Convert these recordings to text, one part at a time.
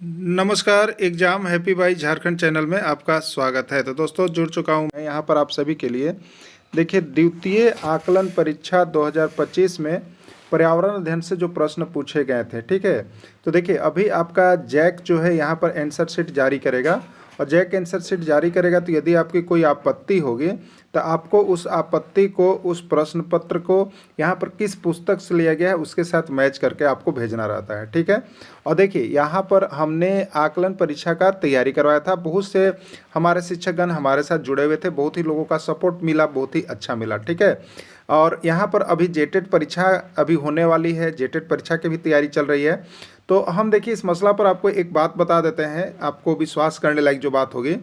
नमस्कार। Exam happy by Jharkhand channel में आपका स्वागत है। तो दोस्तों, जुड़ चुका हूं मैं यहां पर आप सभी के लिए। देखिए, द्वितीय आकलन परीक्षा 2025 में पर्यावरण अध्ययन से जो प्रश्न पूछे गए थे, ठीक है। तो देखिए, अभी आपका जैक जो है यहाँ पर आंसर शीट जारी करेगा, और जैक आंसर शीट जारी करेगा तो यदि आपकी कोई आपत्ति होगी तो आपको उस आपत्ति को, उस प्रश्न पत्र को यहाँ पर किस पुस्तक से लिया गया है उसके साथ मैच करके आपको भेजना रहता है, ठीक है। और देखिए, यहाँ पर हमने आकलन परीक्षा का तैयारी करवाया था। बहुत से हमारे शिक्षकगण हमारे साथ जुड़े हुए थे, बहुत ही लोगों का सपोर्ट मिला, बहुत ही अच्छा मिला, ठीक है। और यहाँ पर अभी जेटेट परीक्षा अभी होने वाली है, जेटेट परीक्षा की भी तैयारी चल रही है। तो हम देखिए, इस मसला पर आपको एक बात बता देते हैं, आपको विश्वास करने लायक जो बात होगी।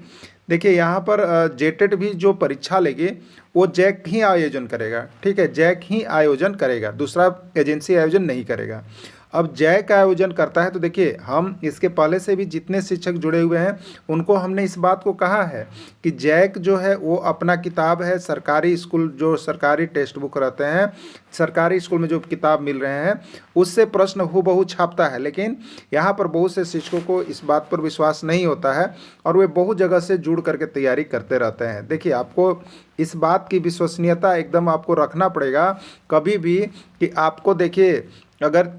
देखिए, यहाँ पर जेटेट भी जो परीक्षा लेगी वो जैक ही आयोजन करेगा, ठीक है। जैक ही आयोजन करेगा, दूसरा एजेंसी आयोजन नहीं करेगा। अब जैक आयोजन करता है तो देखिए, हम इसके पहले से भी जितने शिक्षक जुड़े हुए हैं उनको हमने इस बात को कहा है कि जैक जो है वो अपना किताब है, सरकारी स्कूल जो सरकारी टेक्स्ट बुक रहते हैं, सरकारी स्कूल में जो किताब मिल रहे हैं उससे प्रश्न हूबहू छापता है। लेकिन यहाँ पर बहुत से शिक्षकों को इस बात पर विश्वास नहीं होता है और वे बहुत जगह से जुड़ करके तैयारी करते रहते हैं। देखिए, आपको इस बात की विश्वसनीयता एकदम आपको रखना पड़ेगा कभी भी, कि आपको देखिए, अगर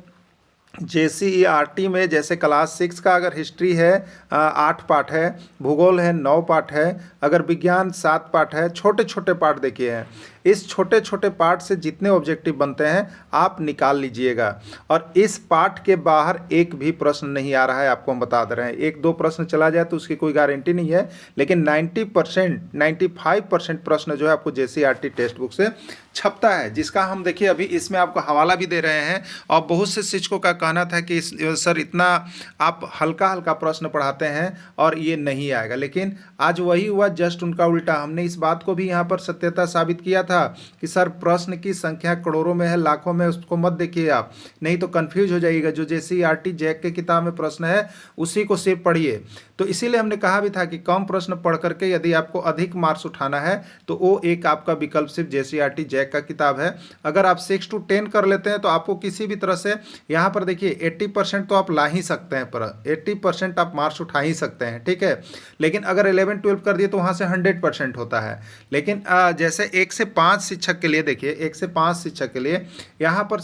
JCERT में जैसे क्लास 6 का अगर हिस्ट्री है 8 पार्ट है, भूगोल है 9 पार्ट है, अगर विज्ञान 7 पार्ट है, छोटे छोटे पार्ट देखिए हैं। इस छोटे छोटे पार्ट से जितने ऑब्जेक्टिव बनते हैं आप निकाल लीजिएगा, और इस पार्ट के बाहर एक भी प्रश्न नहीं आ रहा है, आपको हम बता दे रहे हैं। एक दो प्रश्न चला जाए तो उसकी कोई गारंटी नहीं है, लेकिन 90% 95% प्रश्न जो है आपको JCERT टेक्स्ट बुक से छपता है, जिसका हम देखिए अभी इसमें आपको हवाला भी दे रहे हैं। और बहुत से शिक्षकों का कहना था कि सर इतना आप हल्का हल्का प्रश्न पढ़ाते हैं और ये नहीं आएगा, लेकिन आज वही हुआ, जस्ट उनका उल्टा। हमने इस बात को भी यहाँ पर सत्यता साबित किया था कि सर प्रश्न की संख्या करोड़ों में है, लाखों में, उसको मत देखिए आप, नहीं तो कंफ्यूज हो जाइएगा। जो JCERT जैक के किताब में प्रश्न है उसी को सिर्फ पढ़िए। तो इसीलिए हमने कहा भी था कि कम प्रश्न पढ़ करके यदि आपको अधिक मार्क्स उठाना है तो वो एक आपका विकल्प सिर्फ JCERT जैक का किताब है। अगर आप 6 to 10 कर लेते हैं तो आपको किसी भी तरह से यहाँ पर देखिए 80% तो आप ला ही सकते हैं, पर 80% आप मार्क्स उठा ही सकते हैं, ठीक है। लेकिन अगर 11-12 कर दिए तो वहाँ से 100% होता है। लेकिन जैसे 1 से 5 शिक्षक के लिए देखिए, 1 से 5 शिक्षक के लिए यहाँ पर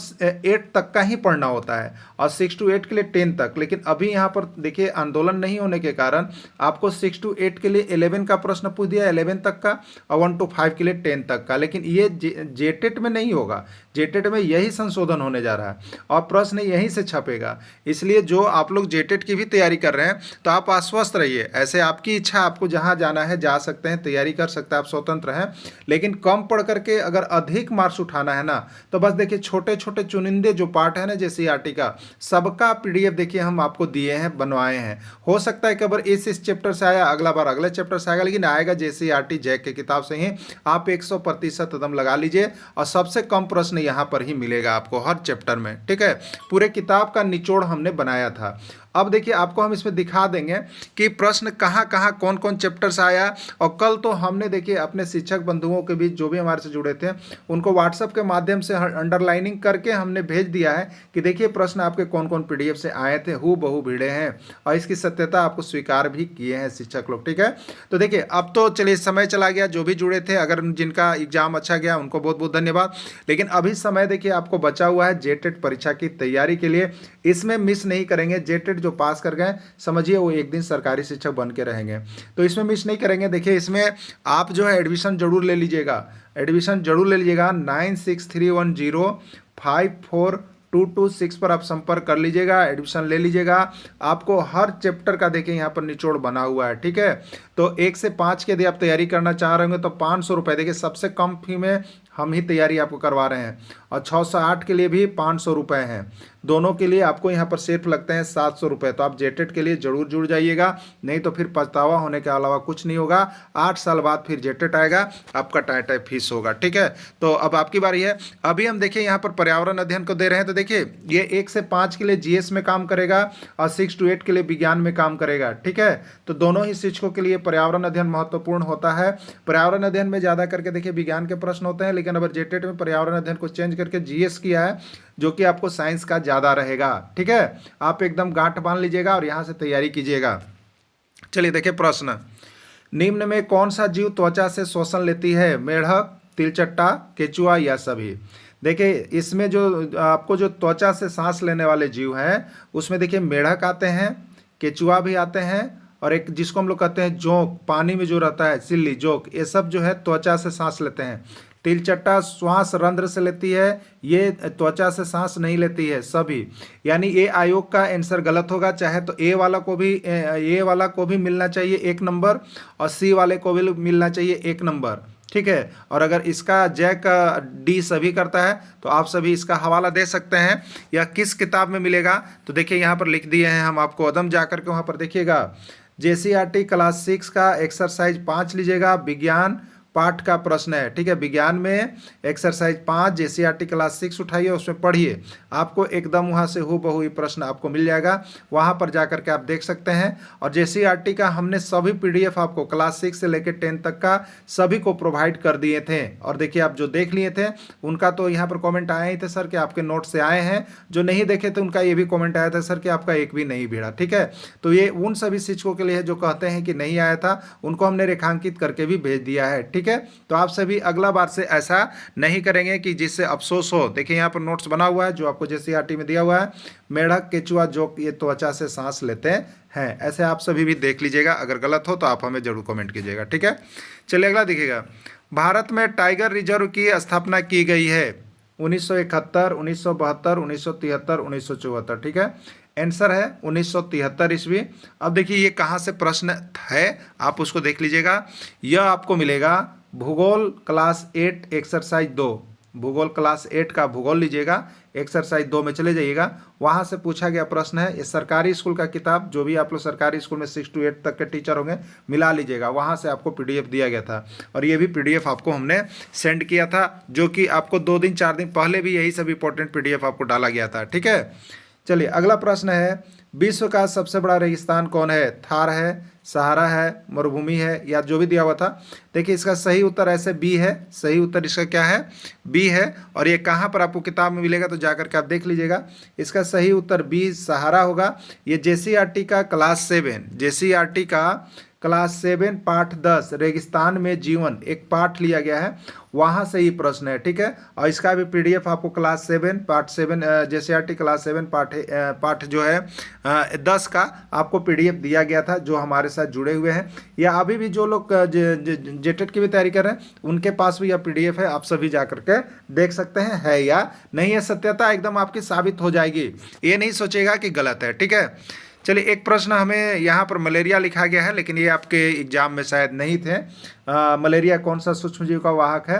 8 तक का ही पढ़ना होता है, और 6 to 8 के लिए 10 तक। लेकिन अभी यहाँ पर देखिए, आंदोलन नहीं होने के कारण आपको 6 to 8 के लिए 11 का प्रश्न पूछ दिया, 11 तक का, और 1 to 5 के लिए 10 तक का। लेकिन ये जेटेट में नहीं होगा, जेटेट में यही संशोधन होने जा रहा है और प्रश्न यहीं से छपेगा। इसलिए जो आप लोग जेटेट की भी तैयारी कर रहे हैं तो आप आश्वस्त रहिए, ऐसे आपकी इच्छा, आपको जहां जाना है जा सकते हैं, तैयारी कर सकते हैं, आप स्वतंत्र हैं। लेकिन कम पढ़ करके अगर अधिक मार्क्स उठाना है ना, तो बस देखिए, छोटे छोटे चुनिंदे जो पार्ट है ना JCERT का, सबका PDF देखिए हम आपको दिए हैं, बनवाए हैं। हो सकता है कि अगर इस चैप्टर से आया, अगला बार अगले चैप्टर से आएगा, लेकिन आएगा JCERT जैक के किताब से ही। आप 100% दम लगा लीजिए, और सबसे कम प्रश्न यहाँ पर ही मिलेगा आपको हर चैप्टर में, ठीक है। पूरे किताब का निचोड़ हमने बनाया था। अब देखिए, आपको हम इसमें दिखा देंगे कि प्रश्न कहाँ कहाँ कौन कौन चैप्टर से आया। और कल तो हमने देखिए अपने शिक्षक बंधुओं के बीच जो भी हमारे से जुड़े थे उनको व्हाट्सएप के माध्यम से अंडरलाइनिंग करके हमने भेज दिया है कि देखिए प्रश्न आपके कौन कौन PDF से आए थे, हूबहू भिड़े हैं, और इसकी सत्यता आपको स्वीकार भी किए हैं शिक्षक लोग, ठीक है। तो देखिए, अब तो चलिए समय चला गया, जो भी जुड़े थे, अगर जिनका एग्जाम अच्छा गया उनको बहुत बहुत धन्यवाद। लेकिन अभी समय देखिए आपको बचा हुआ है जेटेट परीक्षा की तैयारी के लिए, इसमें मिस नहीं करेंगे। जेटेट जो पास कर गए समझिए वो एक दिन सरकारी शिक्षक बन के रहेंगे, तो इसमें मिस नहीं करेंगे। देखिए, इसमें आप जो है एडमिशन जरूर ले लीजिएगा, एडमिशन जरूर ले लीजिएगा। 9631054226 पर आप संपर्क कर लीजिएगा, एडमिशन ले लीजिएगा। आपको हर चैप्टर का देखिए यहाँ पर निचोड़ बना हुआ है, ठीक है। तो 1 से 5 की यदि आप तैयारी करना चाह रहे होंगे तो 500 रुपये, देखिए सबसे कम फी में हम ही तैयारी आपको करवा रहे हैं, और 6 से 8 के लिए भी 500 रुपये हैं। दोनों के लिए आपको यहाँ पर सिर्फ लगते हैं 700 रुपये। तो आप जेटेट के लिए जरूर जुड़ जाइएगा, नहीं तो फिर पछतावा होने के अलावा कुछ नहीं होगा। 8 साल बाद फिर जेटेट आएगा, आपका टाई फीस होगा, ठीक है। तो अब आपकी बारी है। अभी हम देखिए यहाँ पर पर्यावरण अध्ययन को दे रहे हैं, तो देखिए ये 1 से 5 के लिए GS में काम करेगा और 6 to 8 के लिए विज्ञान में काम करेगा, ठीक है। तो दोनों ही शिक्षकों के लिए पर्यावरण अध्ययन महत्वपूर्ण होता है। पर्यावरण अध्ययन में ज़्यादा करके देखिए विज्ञान के प्रश्न होते हैं, के नंबर जेटेट में पर्यावरण अध्ययन को चेंज करके जीएस किया है, जो कि आपको साइंस का ज़्यादा रहेगा। ठीक है, आप एकदम गांठ बांध लीजिएगा और यहाँ से तैयारी कीजिएगा। चलिए देखिए प्रश्न, निम्न में कौन सा जीव त्वचा से श्वसन लेती है? मेढक, तिलचट्टा, केचुआ या सभी? देखिए इसमें जो आपको जो त्वचा से सांस लेने वाले जीव हैं उसमें देखिए मेढक आते हैं, केचुआ भी आते हैं, और एक जिसको हम लोग कहते हैं जोंक, पानी में जो रहता है सिल्ली जोंक, ये सब जो है त्वचा से सांस लेते हैं। तिलचट्टा श्वास रंध्र से लेती है, ये त्वचा से सांस नहीं लेती है सभी। यानी ए आयोग का आंसर गलत होगा। चाहे तो ए वाला को भी मिलना चाहिए 1 नंबर और सी वाले को भी मिलना चाहिए 1 नंबर। ठीक है, और अगर इसका जैक डी सभी करता है तो आप सभी इसका हवाला दे सकते हैं। यह किस किताब में मिलेगा? तो देखिए यहाँ पर लिख दिए हैं हम आपको, अदम जाकर के वहाँ पर देखिएगा। जेसीईआरटी क्लास 6 का एक्सरसाइज 5 लीजिएगा, विज्ञान पाठ का प्रश्न है। ठीक है, विज्ञान में एक्सरसाइज 5 जेसीईआरटी क्लास 6 उठाइए, उसमें पढ़िए, आपको एकदम वहाँ से हूबहू ही प्रश्न आपको मिल जाएगा। वहाँ पर जाकर के आप देख सकते हैं। और जेसीईआरटी का हमने सभी पीडीएफ आपको क्लास 6 से लेकर 10 तक का सभी को प्रोवाइड कर दिए थे। और देखिए आप जो देख लिए थे उनका तो यहाँ पर कॉमेंट आए ही थे सर कि आपके नोट से आए हैं, जो नहीं देखे थे उनका ये भी कॉमेंट आया था सर कि आपका एक भी नहीं भिड़ा। ठीक है, तो ये उन सभी शिक्षकों के लिए जो कहते हैं कि नहीं आया था, उनको हमने रेखांकित करके भी भेज दिया है। ठीक है, तो आप सभी अगला बार से ऐसा नहीं करेंगे कि जिससे अफसोस हो। देखिए यहाँ पर नोट्स बना हुआ है जो आपको जेसीईआरटी में दिया हुआ है। मेढक, केचुआ, जोंक ये त्वचा से सांस लेते हैं। ऐसे आप सभी भी देख लीजिएगा, अगर गलत हो तो आप हमें जरूर कमेंट कीजिएगा। ठीक है, चलिए अगला देखिएगा। भारत में टाइगर रिजर्व की स्थापना की गई है 1971, 1972, 1973, 1974। ठीक है, आंसर है 1973 ईस्वी। अब देखिए ये कहाँ से प्रश्न है, आप उसको देख लीजिएगा। यह आपको मिलेगा भूगोल क्लास 8 एक्सरसाइज 2, भूगोल क्लास 8 का भूगोल लीजिएगा, एक्सरसाइज 2 में चले जाइएगा। वहाँ से पूछा गया प्रश्न है। ये सरकारी स्कूल का किताब, जो भी आप लोग सरकारी स्कूल में 6 to 8 तक के टीचर होंगे मिला लीजिएगा, वहाँ से आपको पीडीएफ दिया गया था। और ये भी पीडीएफ आपको हमने सेंड किया था, जो कि आपको 2 दिन 4 दिन पहले भी यही सब इंपॉर्टेंट पीडीएफ आपको डाला गया था। ठीक है, चलिए अगला प्रश्न है, विश्व का सबसे बड़ा रेगिस्तान कौन है? थार है, सहारा है, मरुभूमि है, या जो भी दिया हुआ था। देखिए इसका सही उत्तर ऐसे बी है। सही उत्तर इसका क्या है? बी है। और ये कहाँ पर आपको किताब में मिलेगा तो जाकर के आप देख लीजिएगा। इसका सही उत्तर बी सहारा होगा। ये जेसीईआरटी का क्लास 7, जेसीईआरटी का क्लास 7 पाठ 10 रेगिस्तान में जीवन एक पाठ लिया गया है, वहाँ से ही प्रश्न है। ठीक है, और इसका भी पीडीएफ आपको क्लास 7 पार्ट 7 जेसीईआरटी क्लास 7 पाठ जो है 10 का आपको पीडीएफ दिया गया था, जो हमारे साथ जुड़े हुए हैं या अभी भी जो लोग जेटेट की भी तैयारी कर रहे हैं उनके पास भी यह पीडीएफ है। आप सभी जा करके देख सकते हैं है या नहीं है। सत्यता एकदम आपकी साबित हो जाएगी, ये नहीं सोचेगा कि गलत है। ठीक है, चलिए एक प्रश्न हमें यहाँ पर मलेरिया लिखा गया है, लेकिन ये आपके एग्जाम में शायद नहीं थे। मलेरिया कौन सा सूक्ष्म जीव का वाहक है?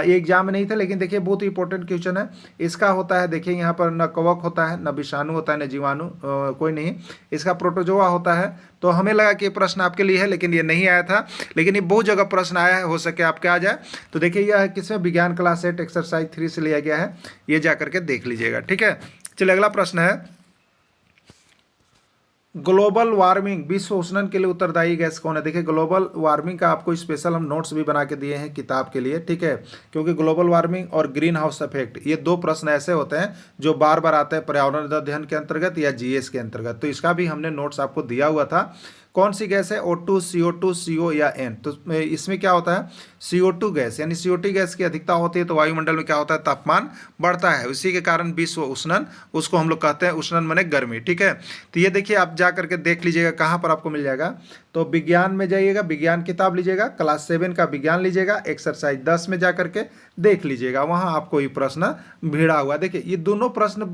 ये एग्जाम में नहीं था, लेकिन देखिए बहुत इंपॉर्टेंट क्वेश्चन है। इसका होता है, देखिए यहाँ पर न कवक होता है, न विषाणु होता है, न जीवाणु, कोई नहीं। इसका प्रोटोजोआ होता है। तो हमें लगा कि ये प्रश्न आपके लिए है, लेकिन ये नहीं आया था। लेकिन ये बहुत जगह प्रश्न आया है, हो सके आपके आ जाए। तो देखिए यह किसमें? विज्ञान क्लास 8 एक्सरसाइज 3 से लिया गया है, ये जा करके देख लीजिएगा। ठीक है, चलिए अगला प्रश्न है, ग्लोबल वार्मिंग विश्व उष्णन के लिए उत्तरदायी गैस कौन है? देखिए ग्लोबल वार्मिंग का आपको स्पेशल हम नोट्स भी बना के दिए हैं किताब के लिए। ठीक है, क्योंकि ग्लोबल वार्मिंग और ग्रीन हाउस इफेक्ट ये 2 प्रश्न ऐसे होते हैं जो बार बार आते हैं पर्यावरण अध्ययन के अंतर्गत या जीएस के अंतर्गत। तो इसका भी हमने नोट्स आपको दिया हुआ था। कौन सी गैस है? O2, CO2, CO या N? तो इसमें क्या होता है? CO2 गैस, यानी CO2 गैस की अधिकता होती है तो वायुमंडल में क्या होता है? तापमान बढ़ता है। उसी के कारण विश्व उष्णन, उसको हम लोग कहते हैं, उष्णन माने गर्मी। ठीक है, तो ये देखिए आप जा करके देख लीजिएगा कहाँ पर आपको मिल जाएगा। तो विज्ञान में जाइएगा, विज्ञान किताब लीजिएगा, क्लास 7 का विज्ञान लीजिएगा, एक्सरसाइज 10 में जा करके देख लीजिएगा, वहाँ आपको ये प्रश्न भिड़ा हुआ। देखिए ये दोनों प्रश्न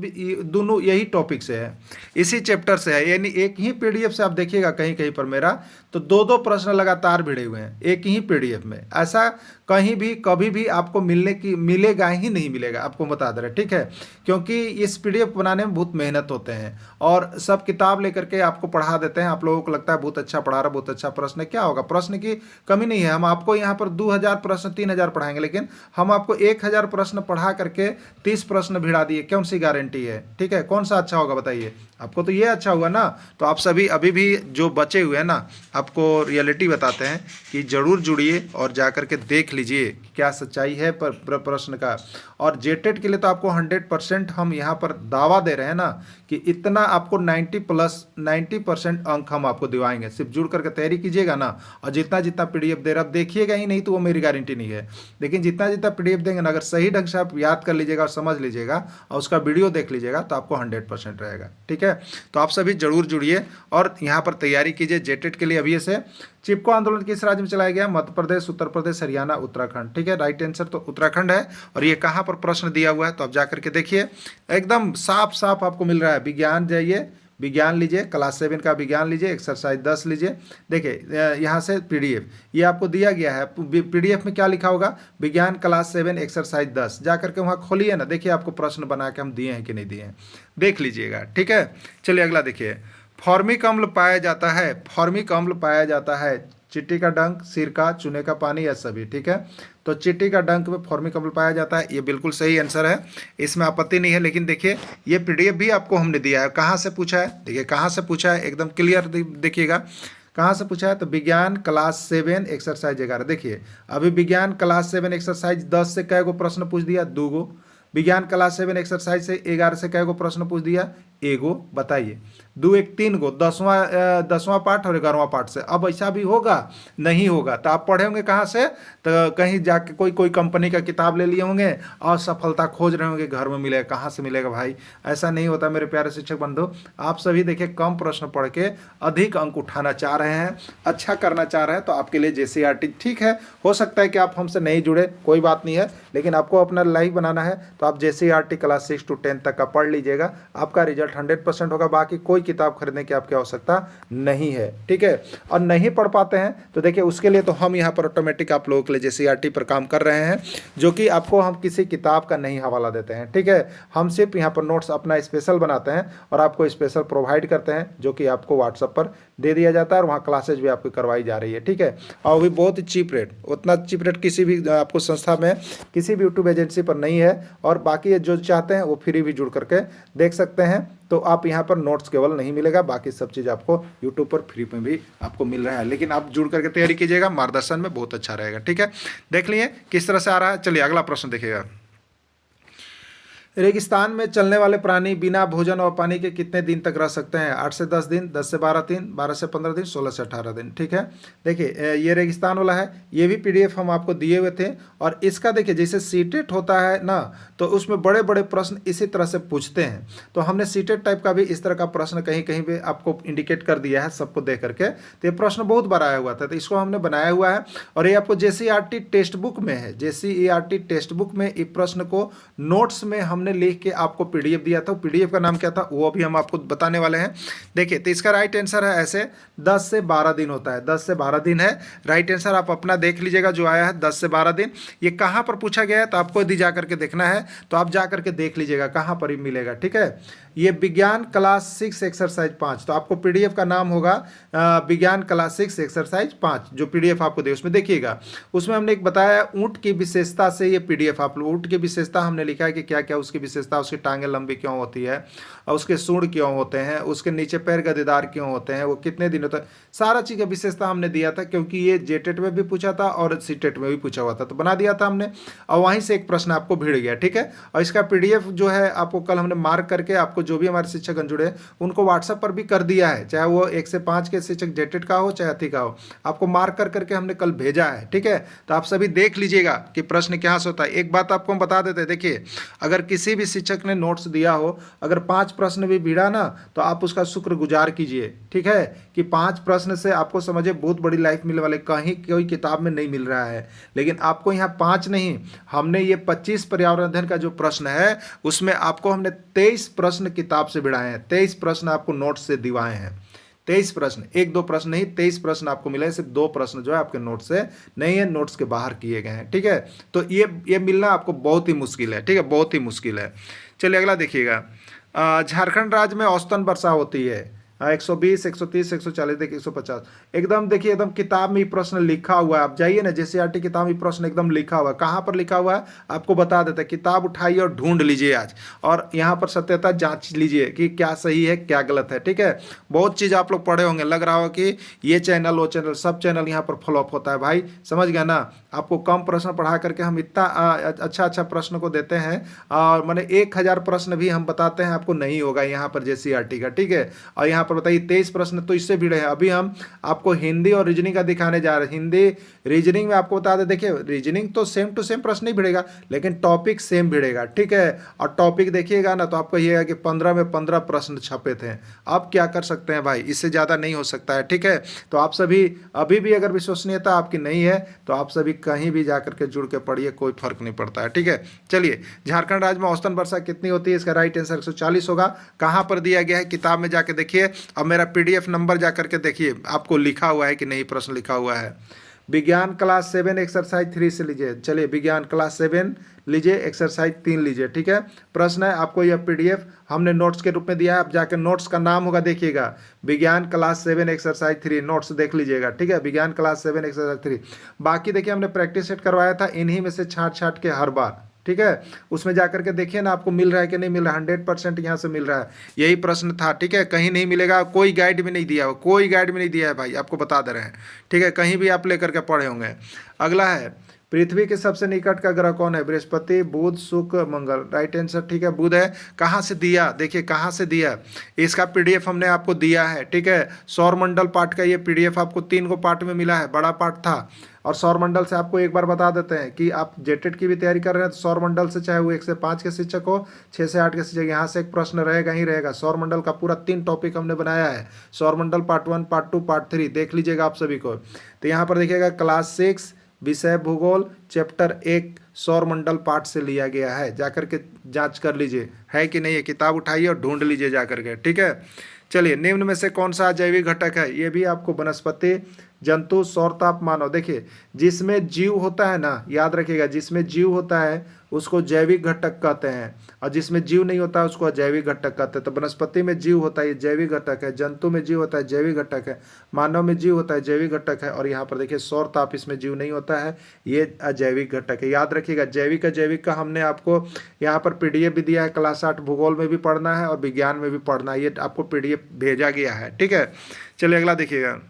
दोनों यही टॉपिक से है, इसी चैप्टर से है। यानी एक ही पीडीएफ से आप देखिएगा कहीं कहीं पर मेरा तो 2 प्रश्न लगातार भिड़े हुए हैं एक ही पीडीएफ में। ऐसा कहीं भी कभी भी आपको मिलेगा ही नहीं मिलेगा, आपको बता दे रहे। ठीक है, क्योंकि इस पीडीएफ बनाने में बहुत मेहनत होते हैं और सब किताब लेकर के आपको पढ़ा देते हैं। आप लोगों को लगता है बहुत अच्छा पढ़ा रहा, बहुत अच्छा प्रश्न है। क्या होगा, प्रश्न की कमी नहीं है। हम आपको यहाँ पर 2000 प्रश्न 3000 पढ़ाएंगे, लेकिन हम आपको 1000 प्रश्न पढ़ा करके 30 प्रश्न भिड़ा दिए, कौन सी गारंटी है? ठीक है, कौन सा अच्छा होगा बताइए? आपको तो ये अच्छा हुआ ना। तो आप सभी अभी भी जो बचे हुए हैं ना, आपको रियलिटी बताते हैं कि जरूर जुड़िए और जा करके देख लीजिए क्या सच्चाई है प्रश्न का। और जेटेट के लिए तो आपको 100% हम यहाँ पर दावा दे रहे हैं ना कि इतना आपको 90% अंक हम आपको दिवाएंगे। सिर्फ जुड़ करके तैयारी कीजिएगा ना, और जितना जितना पीडीएफ दे रहा, आप देखिएगा ही नहीं तो वो मेरी गारंटी नहीं है, लेकिन जितना जितना पीडीएफ देंगे ना, अगर सही ढंग से आप याद कर लीजिएगा और समझ लीजिएगा और उसका वीडियो देख लीजिएगा तो आपको 100% रहेगा। ठीक है, तो आप सभी जरूर जुड़िए और यहाँ पर तैयारी कीजिए जेटेट के लिए। अभी से चिपको आंदोलन किस राज्य में चलाया गया? मध्य प्रदेश, उत्तर प्रदेश, हरियाणा, उत्तराखंड। ठीक है, राइट आंसर तो उत्तराखंड है। और ये कहाँ पर प्रश्न दिया हुआ है तो आप जाकर के देखिए, एकदम साफ साफ आपको मिल रहा है। विज्ञान जाइए, विज्ञान लीजिए, क्लास 7 का विज्ञान लीजिए, एक्सरसाइज 10 लीजिए। देखिए यहाँ से पीडीएफ ये आपको दिया गया है। पीडीएफ में क्या लिखा होगा? विज्ञान क्लास 7 एक्सरसाइज 10। जा करके वहाँ खोलिए ना, देखिए आपको प्रश्न बना के हम दिए हैं कि नहीं दिए हैं, देख लीजिएगा। ठीक है, चलिए अगला देखिए। फॉर्मिक अम्ल पाया जाता है, फॉर्मिक अम्ल पाया जाता है चींटी का डंक, सिरका, चूने का पानी या सभी। ठीक है, तो चींटी का डंक में फॉर्मिक अम्ल पाया जाता है, ये बिल्कुल सही आंसर है, इसमें आपत्ति नहीं है। लेकिन देखिए ये पीडीएफ भी आपको हमने दिया है, कहाँ से पूछा है? देखिए कहाँ से पूछा है, एकदम क्लियर देखिएगा कहाँ से पूछा है। तो विज्ञान क्लास 7 एक्सरसाइज 11। देखिए अभी विज्ञान क्लास 7 एक्सरसाइज 10 से कै गो प्रश्न पूछ दिया? 2 गो। विज्ञान क्लास 7 एक्सरसाइज से 11 से कै गो प्रश्न पूछ दिया? 1 गो। बताइए, 2 1 3 गो, 10वां पार्ट और 11वां पार्ट से। अब ऐसा भी होगा? नहीं होगा। तो आप पढ़े होंगे कहाँ से? तो कहीं जाके कोई कंपनी का किताब ले लिए होंगे और सफलता खोज रहे होंगे, घर में मिलेगा। कहाँ से मिलेगा भाई? ऐसा नहीं होता मेरे प्यारे शिक्षक बंधु। आप सभी देखिए कम प्रश्न पढ़ के अधिक अंक उठाना चाह रहे हैं, अच्छा करना चाह रहे हैं, तो आपके लिए जेसीईआरटी ठीक है। हो सकता है कि आप हमसे नहीं जुड़े, कोई बात नहीं है, लेकिन आपको अपना लाइफ बनाना है तो आप जेसीईआरटी क्लास 6 to 10 तक का पढ़ लीजिएगा, आपका रिजल्ट 100% होगा। बाकी कोई किताब खरीदने की आपकी आवश्यकता नहीं है। ठीक है, और नहीं पढ़ पाते हैं तो देखिए उसके लिए तो हम यहाँ पर ऑटोमेटिक आप लोगों के लिए जेसीईआरटी पर काम कर रहे हैं, जो कि आपको हम किसी किताब का नहीं हवाला देते हैं। ठीक है, हम सिर्फ यहाँ पर नोट्स अपना स्पेशल बनाते हैं और आपको स्पेशल प्रोवाइड करते हैं, जो कि आपको व्हाट्सएप पर दे दिया जाता है और वहाँ क्लासेज भी आपकी करवाई जा रही है। ठीक है, और भी बहुत ही चीप रेट, उतना चीप रेट किसी भी आपको संस्था में, किसी भी यूट्यूब एजेंसी पर नहीं है। और बाकी जो चाहते हैं वो फ्री भी जुड़ करके देख सकते हैं। तो आप यहाँ पर नोट्स केवल नहीं मिलेगा, बाकी सब चीज़ आपको यूट्यूब पर फ्री में भी आपको मिल रहा है, लेकिन आप जुड़ करके तैयारी कीजिएगा, मार्गदर्शन में बहुत अच्छा रहेगा। ठीक है, देख लिए किस तरह से आ रहा है। चलिए अगला प्रश्न देखिएगा। रेगिस्तान में चलने वाले प्राणी बिना भोजन और पानी के कितने दिन तक रह सकते हैं? 8 से 10 दिन, 10 से 12 दिन, 12 से 15 दिन, 16 से 18 दिन। ठीक है, देखिए ये रेगिस्तान वाला है, ये भी पीडीएफ हम आपको दिए हुए थे। और इसका देखिए जैसे सीटेट होता है ना, तो उसमें बड़े बड़े प्रश्न इसी तरह से पूछते हैं, तो हमने सीटेट टाइप का भी इस तरह का प्रश्न कहीं कहीं पे आपको इंडिकेट कर दिया है सबको देख करके। तो ये प्रश्न बहुत बार आया हुआ था, तो इसको हमने बनाया हुआ है और ये आपको जेसीईआरटी टेक्स्ट बुक में है। जेसीईआरटी टेक्स्ट बुक में इस प्रश्न को नोट्स में हमने लिख के आपको पीडीएफ दिया था। पीडीएफ का नाम क्या था वो अभी हम आपको बताने वाले हैं। देखिए तो इसका राइट आंसर है ऐसे 10 से 12 दिन होता है, 10 से 12 दिन है राइट आंसर। आप अपना देख लीजिएगा जो आया है 10 से 12 दिन। ये कहाँ पर पूछा गया है तो आपको यदि जा करके देखना है तो आप जा करके देख लीजिएगा कहाँ पर मिलेगा। ठीक है, ये विज्ञान क्लास 6 एक्सरसाइज 5, तो आपको पीडीएफ का नाम होगा विज्ञान क्लास 6 एक्सरसाइज 5, जो पीडीएफ आपको दे उसमें देखिएगा। उसमें हमने एक बताया ऊंट की विशेषता से ये पीडीएफ आप लोग, ऊंट की विशेषता हमने लिखा है कि क्या क्या उसकी विशेषता, उसकी टांगें लंबी क्यों होती है और उसके सूंड क्यों होते हैं, उसके नीचे पैर गद्देदार क्यों होते हैं, वो कितने दिन होता है, सारा चीज़ का विशेषता हमने दिया था, क्योंकि ये जेटेट में भी पूछा था और सीटेट में भी पूछा हुआ था, तो बना दिया था हमने और वहीं से एक प्रश्न आपको भिड़ गया। ठीक है, और इसका पीडीएफ जो है आपको कल हमने मार्क करके आपको जो भी हमारे शिक्षकगण जुड़े उनको व्हाट्सएप पर भी कर दिया है, चाहे वो 1 से 5 के शिक्षक जेटेट का हो चाहे अति का हो, आपको मार्क कर करके हमने कल भेजा है। ठीक है, तो आप सभी देख लीजिएगा कि प्रश्न क्या से होता है। एक बात आपको हम बता देते हैं, देखिए अगर किसी भी शिक्षक ने नोट्स दिया हो, अगर 5 प्रश्न भी भिड़ा ना तो आप उसका शुक्रगुजार कीजिए। ठीक है, कि 5 प्रश्न से आपको समझे बहुत बड़ी लाइफ मिलने वाले, कहीं कोई किताब में नहीं मिल रहा है। लेकिन आपको यहाँ 5 नहीं, हमने ये 25 पर्यावरण अध्ययन का जो प्रश्न है उसमें आपको हमने 23 प्रश्न किताब से भिड़ाए हैं, 23 प्रश्न आपको नोट्स से दिवाए हैं। 23 प्रश्न, 1-2 प्रश्न नहीं, 23 प्रश्न आपको मिले। सिर्फ 2 प्रश्न जो है आपके नोट्स से नहीं है, नोट्स के बाहर किए गए हैं। ठीक है, तो ये मिलना आपको बहुत ही मुश्किल है। ठीक है, बहुत ही मुश्किल है। चलिए अगला देखिएगा। झारखंड राज्य में औसतन वर्षा होती है 120, 130, 140, देखिए 150, एकदम देखिए एकदम किताब में ही प्रश्न लिखा हुआ है। आप जाइए ना जेसीईआरटी किताब में प्रश्न एकदम लिखा हुआ है। कहाँ पर लिखा हुआ है आपको बता देते हैं, किताब उठाइए और ढूंढ लीजिए आज, और यहाँ पर सत्यता जांच लीजिए कि क्या सही है क्या गलत है। ठीक है, बहुत चीज़ आप लोग पढ़े होंगे, लग रहा हो कि ये चैनल वो चैनल सब चैनल यहाँ पर फ्लॉप होता है। भाई समझ गया ना, आपको कम प्रश्न पढ़ा करके हम इतना अच्छा अच्छा प्रश्न को देते हैं, और मैंने 1000 प्रश्न भी हम बताते हैं आपको नहीं होगा यहाँ पर जेसीईआरटी का। ठीक है, और यहाँ पर बताइए 23 प्रश्न तो इससे भिड़े हैं। अभी हम आपको हिंदी और रीजनिंग का दिखाने जा रहे हैं। हिंदी रीजनिंग में आपको बता दें, देखिए रीजनिंग तो सेम टू सेम प्रश्न नहीं भिड़ेगा, लेकिन टॉपिक सेम भिड़ेगा। ठीक है, और टॉपिक देखिएगा ना तो आपको ये है कि 15 में 15 प्रश्न छपे थे। अब क्या कर सकते हैं भाई, इससे ज़्यादा नहीं हो सकता है। ठीक है, तो आप सभी अभी भी अगर विश्वसनीयता आपकी नहीं है तो आप सभी कहीं भी जाकर के जुड़ के पढ़िए, कोई फर्क नहीं पड़ता है। ठीक है, चलिए, झारखंड राज्य में औसतन वर्षा कितनी होती है, इसका राइट आंसर 140 होगा। कहाँ पर दिया गया है, किताब में जाके देखिए, अब मेरा पीडीएफ नंबर जाकर के देखिए आपको लिखा हुआ है कि नहीं, प्रश्न लिखा हुआ है। विज्ञान क्लास 7 एक्सरसाइज 3 से लीजिए। चलिए विज्ञान क्लास 7 लीजिए, एक्सरसाइज 3 लीजिए। ठीक है, प्रश्न है, आपको यह पीडीएफ हमने नोट्स के रूप में दिया है। आप जाकर नोट्स का नाम होगा देखिएगा, विज्ञान क्लास 7 एक्सरसाइज 3 नोट्स देख लीजिएगा। ठीक है, विज्ञान क्लास 7 एक्सरसाइज 3। बाकी देखिए हमने प्रैक्टिस सेट करवाया था, इन्हीं में से छाट छाट के हर बार। ठीक है, उसमें जाकर के देखिए ना आपको मिल रहा है कि नहीं मिल रहा है। 100% यहाँ से मिल रहा है, यही प्रश्न था। ठीक है, कहीं नहीं मिलेगा, कोई गाइड भी नहीं दिया हो, कोई गाइड भी नहीं दिया है भाई, आपको बता दे रहे हैं। ठीक है, कहीं भी आप लेकर के पढ़े होंगे। अगला है, पृथ्वी के सबसे निकट का ग्रह कौन है, बृहस्पति, बुध, शुक्र, मंगल। राइट आंसर ठीक है बुध है। कहाँ से दिया, देखिए कहाँ से दिया, इसका पीडीएफ हमने आपको दिया है। ठीक है, सौरमंडल पाठ का ये पीडीएफ आपको 3 को पार्ट में मिला है, बड़ा पार्ट था। और सौरमंडल से आपको एक बार बता देते हैं कि आप जेटेट की भी तैयारी कर रहे हैं तो सौरमंडल से, चाहे वो 1 से 5 के शिक्षक हो, 6 से 8 के शिक्षक, यहाँ से एक प्रश्न रहेगा ही रहेगा। सौरमंडल का पूरा 3 टॉपिक हमने बनाया है, सौरमंडल पार्ट 1, पार्ट 2, पार्ट 3, देख लीजिएगा आप सभी को। तो यहाँ पर देखिएगा क्लास 6 विषय भूगोल चैप्टर 1 सौरमंडल पाठ से लिया गया है, जाकर के जांच कर लीजिए है कि नहीं है, किताब उठाइए और ढूंढ लीजिए जाकर के। ठीक है, चलिए, निम्न में से कौन सा जैविक घटक है, ये भी आपको वनस्पति, जंतु, सौरताप, मानव। देखिए जिसमें जीव होता है ना, याद रखिएगा, जिसमें जीव होता है उसको जैविक घटक कहते हैं, और जिसमें जीव नहीं होता है उसको अजैविक घटक कहते हैं। तो वनस्पति में जीव होता है, ये जैविक घटक है। जंतु में जीव होता है, जैविक घटक है। मानव में जीव होता है, जैविक घटक है। और यहाँ पर देखिए सौरताप, इसमें जीव नहीं होता है, ये अजैविक घटक है। याद रखिएगा, जैविक अजैविक का हमने आपको यहाँ पर पीडीएफ भी दिया है। क्लास 8 भूगोल में भी पढ़ना है और विज्ञान में भी पढ़ना है, ये आपको पीडीएफ भेजा गया है। ठीक है, चलिए अगला देखिएगा,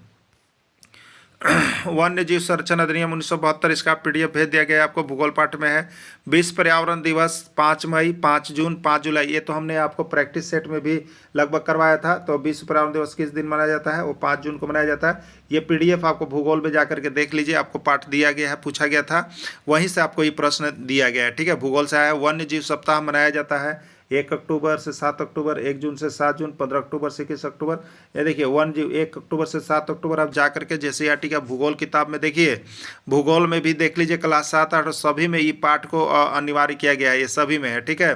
वन्य जीव संरक्षण अधिनियम 1972, इसका पीडीएफ भेज दिया गया है आपको, भूगोल पाठ में है। विश्व पर्यावरण दिवस 5 मई, 5 जून, 5 जुलाई, ये तो हमने आपको प्रैक्टिस सेट में भी लगभग करवाया था। तो विश्व पर्यावरण दिवस किस दिन मनाया जाता है, वो 5 जून को मनाया जाता है। ये पीडीएफ आपको भूगोल में जाकर के देख लीजिए, आपको पाठ दिया गया है, पूछा गया था, वहीं से आपको ये प्रश्न दिया गया है। ठीक है, भूगोल से आया। वन्य जीव सप्ताह मनाया जाता है 1 अक्टूबर से 7 अक्टूबर, 1 जून से 7 जून, 15 अक्टूबर से 21 अक्टूबर। ये देखिए वन्य जीव 1 अक्टूबर से 7 अक्टूबर। आप जा करके जेसीईआरटी का भूगोल किताब में देखिए, भूगोल में भी देख लीजिए, क्लास 7, 8 सभी में ये पाठ को अनिवार्य किया गया है, ये सभी में है। ठीक है,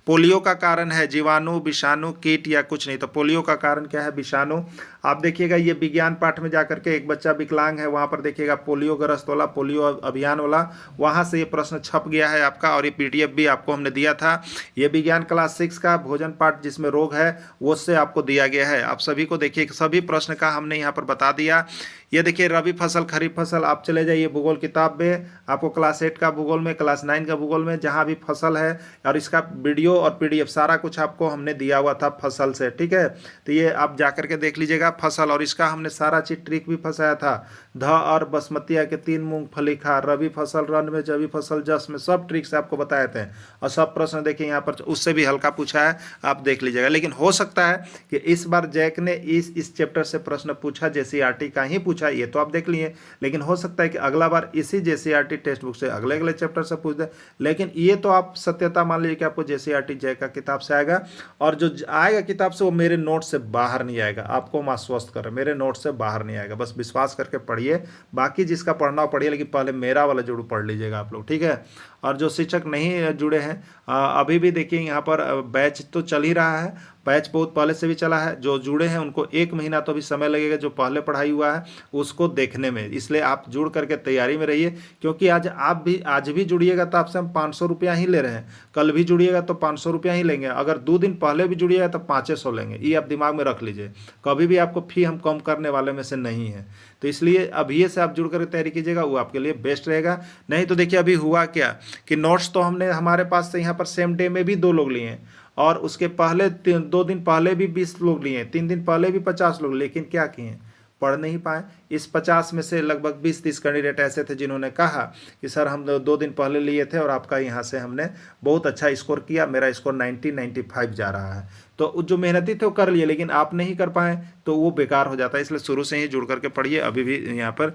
पोलियो का कारण है जीवाणु, विषाणु, कीट या कुछ नहीं। तो पोलियो का कारण क्या है, विषाणु। आप देखिएगा ये विज्ञान पाठ में जाकर के, एक बच्चा विकलांग है, वहाँ पर देखिएगा पोलियो ग्रस्त वाला, पोलियो अभियान वाला, वहाँ से ये प्रश्न छप गया है आपका, और ये पीडीएफ भी आपको हमने दिया था। ये विज्ञान क्लास 6 का भोजन पाठ जिसमें रोग है वो से आपको दिया गया है। आप सभी को देखिए, सभी प्रश्न का हमने यहाँ पर बता दिया। ये देखिए रबी फसल, खरीफ फसल, आप चले जाइए भूगोल किताब में, आपको क्लास 8 का भूगोल में, क्लास 9 का भूगोल में, जहाँ भी फसल है, और इसका वीडियो और पीडीएफ सारा कुछ आपको हमने दिया हुआ था फसल से। ठीक है, तो ये आप जाकर के देख लीजिएगा फसल, और इसका हमने सारा चीज ट्रिक भी फंसाया था। ध और बसमतिया के 3 मूंगफली खा, रबी फसल रन में, जबी फसल जस में, सब ट्रिक से आपको बताए थे। और सब प्रश्न देखिए यहाँ पर उससे भी हल्का पूछा है, आप देख लीजिएगा। लेकिन हो सकता है कि इस बार जैक ने इस चैप्टर से प्रश्न पूछा, जेसीईआरटी का ही पूछा, ये तो आप देख लिए। लेकिन हो सकता है कि अगला बार इसी जेसीईआरटी टेक्स्ट बुक से अगले अगले चैप्टर से पूछ दे। लेकिन ये तो आप सत्यता मान लीजिए कि आपको जेसीईआरटी जैक का किताब से आएगा, और जो आएगा किताब से वो मेरे नोट से बाहर नहीं आएगा। आपको मैं आश्वस्त कर रहा हूं, मेरे नोट से बाहर नहीं आएगा। बस विश्वास करके पढ़िए, बाकी जिसका पढ़ना हो पढ़िए, लेकिन पहले मेरा वाला जरूर पढ़ लीजिएगा आप लोग। ठीक है, और जो शिक्षक नहीं जुड़े हैं, अभी भी देखिए यहाँ पर बैच तो चल ही रहा है, बैच बहुत पहले से भी चला है। जो जुड़े हैं उनको 1 महीना तो अभी समय लगेगा जो पहले पढ़ाई हुआ है उसको देखने में, इसलिए आप जुड़ करके तैयारी में रहिए। क्योंकि आज भी जुड़िएगा तो आपसे हम 500 रुपया ही ले रहे हैं, कल भी जुड़िएगा तो 500 रुपया ही लेंगे, अगर 2 दिन पहले भी जुड़िएगा तो 500 लेंगे। ये आप दिमाग में रख लीजिए, कभी भी आपको फी हम कम करने वाले में से नहीं है। तो इसलिए अभी से आप जुड़ कर तैयारी कीजिएगा, वो आपके लिए बेस्ट रहेगा। नहीं तो देखिए अभी हुआ क्या कि नोट्स तो हमने हमारे पास से यहाँ पर सेम डे में भी 2 लोग लिए हैं, और उसके पहले 2 दिन पहले भी 20 लोग लिए हैं, 3 दिन पहले भी 50 लोग, लेकिन क्या किए, पढ़ नहीं पाए। इस 50 में से लगभग 20-30 कैंडिडेट ऐसे थे जिन्होंने कहा कि सर हम 2 दिन पहले लिए थे और आपका यहाँ से हमने बहुत अच्छा स्कोर किया, मेरा स्कोर 90-95 जा रहा है। तो जो मेहनती थे वो कर लिए, लेकिन आप नहीं कर पाए तो वो बेकार हो जाता है। इसलिए शुरू से ही जुड़ करके पढ़िए, अभी भी यहाँ पर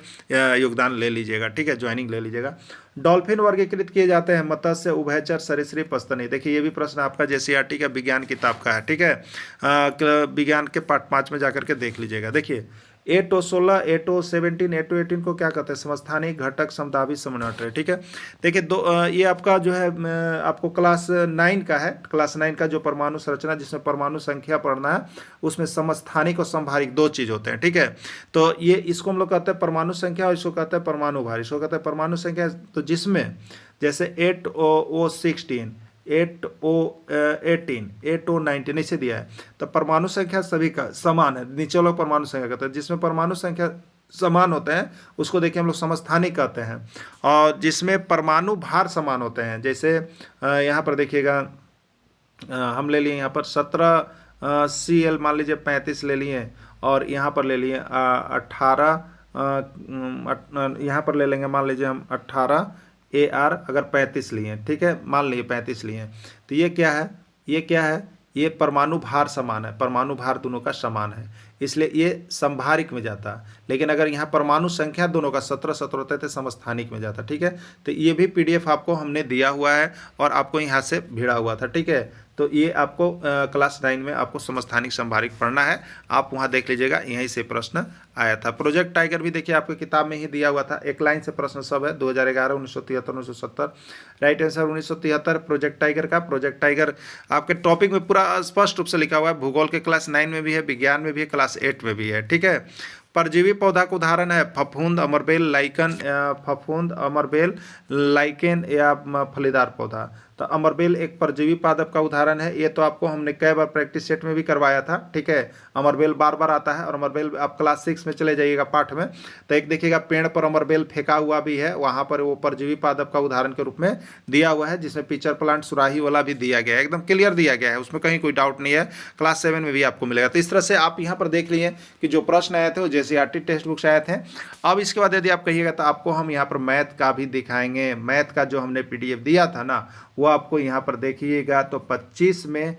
योगदान ले लीजिएगा, ठीक है, ज्वाइनिंग ले लीजिएगा। डॉल्फिन वर्गीकृत किए जाते हैं मत्स्य, उभयचर, सरीसृप, स्तनी। देखिए ये भी प्रश्न आपका जेसीईआरटी का विज्ञान किताब का है, ठीक है, विज्ञान के पार्ट 5 में जाकर के देख लीजिएगा। देखिए A216, A217, A218 को क्या कहते हैं, समस्थानिक, घटक, समदाबी, समन्वय, ठीक है। देखिए ये आपका जो है आपको क्लास 9 का है, क्लास 9 का जो परमाणु संरचना जिसमें परमाणु संख्या पढ़ना है, उसमें समस्थानिक और संभारिक 2 चीज़ होते हैं, ठीक है। तो ये इसको हम लोग कहते हैं परमाणु संख्या और इसको कहते हैं परमाणु भार। इसको कहते हैं परमाणु संख्या, तो जिसमें जैसे 8O16, 8O18, 8O19 ऐसे दिया है, तो परमाणु संख्या सभी का समान है, नीचे लोग परमाणु संख्या कहते हैं। जिसमें परमाणु संख्या समान होते हैं उसको देखिए हम लोग समस्थानिक कहते हैं, और जिसमें परमाणु भार समान होते हैं, जैसे यहाँ पर देखिएगा हम ले लिए यहाँ पर 17 Cl मान लीजिए 35 ले लिए, और यहाँ पर ले लिए 18, यहाँ पर ले लेंगे मान लीजिए हम 18 AR अगर 35 लिए, ठीक है, मान लीजिए 35 लिए, तो ये क्या है, ये क्या है, ये परमाणु भार समान है, परमाणु भार दोनों का समान है, इसलिए ये संभारिक में जाता। लेकिन अगर यहाँ परमाणु संख्या दोनों का 17 होते थे, समस्थानिक में जाता, ठीक है। तो ये भी PDF आपको हमने दिया हुआ है और आपको यहाँ से भिड़ा हुआ था, ठीक है। तो ये आपको क्लास 9 में आपको समस्थानिक संभारिक पढ़ना है, आप वहाँ देख लीजिएगा, यहीं से प्रश्न आया था। प्रोजेक्ट टाइगर भी देखिए आपको किताब में ही दिया हुआ था, एक लाइन से प्रश्न सब है, 2011, 1973, 1970, राइट आंसर 1973 प्रोजेक्ट टाइगर का। प्रोजेक्ट टाइगर आपके टॉपिक में पूरा स्पष्ट रूप से लिखा हुआ है, भूगोल के क्लास 9 में भी है, विज्ञान में भी है, क्लास 8 में भी है, ठीक है। परजीवी पौधा का उदाहरण है फफूंद, अमरबेल, लाइकन, फफूंद, अमरबेल, लाइकेन या फलीदार पौधा। तो अमरबेल एक परजीवी पादप का उदाहरण है, ये तो आपको हमने कई बार प्रैक्टिस सेट में भी करवाया था, ठीक है। अमरबेल बार बार आता है, और अमरबेल आप क्लास 6 में चले जाइएगा पाठ में, तो एक देखिएगा पेड़ पर अमरबेल फेंका हुआ भी है, वहाँ पर वो परजीवी पादप का उदाहरण के रूप में दिया हुआ है, जिसमें पिक्चर प्लांट सुराही वाला भी दिया गया है, एकदम क्लियर दिया गया है, उसमें कहीं कोई डाउट नहीं है, क्लास 7 में भी आपको मिलेगा। तो इस तरह से आप यहाँ पर देख लिए कि जो प्रश्न आए थे वो जेसीईआरटी टेक्स्ट बुक से आए थे। अब इसके बाद यदि आप कहिएगा तो आपको हम यहाँ पर मैथ का भी दिखाएंगे, मैथ का जो हमने PDF दिया था ना, वो आपको यहाँ पर देखिएगा, तो 25 में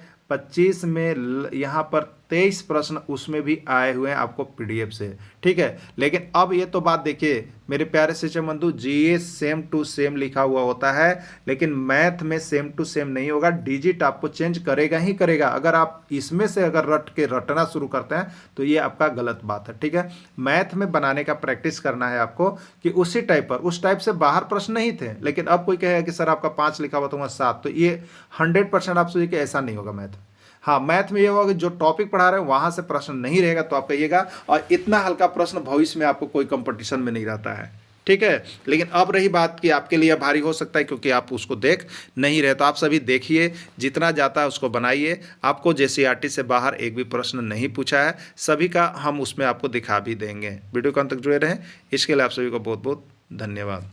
यहाँ पर 23 प्रश्न उसमें भी आए हुए हैं आपको PDF से, ठीक है। लेकिन अब ये तो बात देखिए मेरे प्यारे शिक्षक बंधु, GS सेम टू सेम लिखा हुआ होता है, लेकिन मैथ में सेम टू सेम नहीं होगा, डिजिट आपको चेंज करेगा ही करेगा। अगर आप इसमें से अगर रटना शुरू करते हैं तो ये आपका गलत बात है, ठीक है। मैथ में बनाने का प्रैक्टिस करना है आपको कि उसी टाइप पर, उस टाइप से बाहर प्रश्न नहीं थे, लेकिन अब कोई कहेगा कि सर आपका 5 लिखा हुआ तो 7, तो ये 100% आप सोचिए कि ऐसा नहीं होगा मैथ। हाँ, मैथ में ये होगा कि जो टॉपिक पढ़ा रहे हैं वहाँ से प्रश्न नहीं रहेगा तो आप कहिएगा, और इतना हल्का प्रश्न भविष्य में आपको कोई कंपटीशन में नहीं रहता है, ठीक है। लेकिन अब रही बात कि आपके लिए भारी हो सकता है क्योंकि आप उसको देख नहीं रहे, तो आप सभी देखिए, जितना जाता है उसको बनाइए। आपको जेसीईआरटी से बाहर एक भी प्रश्न नहीं पूछा है, सभी का हम उसमें आपको दिखा भी देंगे। वीडियो को अंत तक जुड़े रहें, इसके लिए आप सभी को बहुत बहुत धन्यवाद।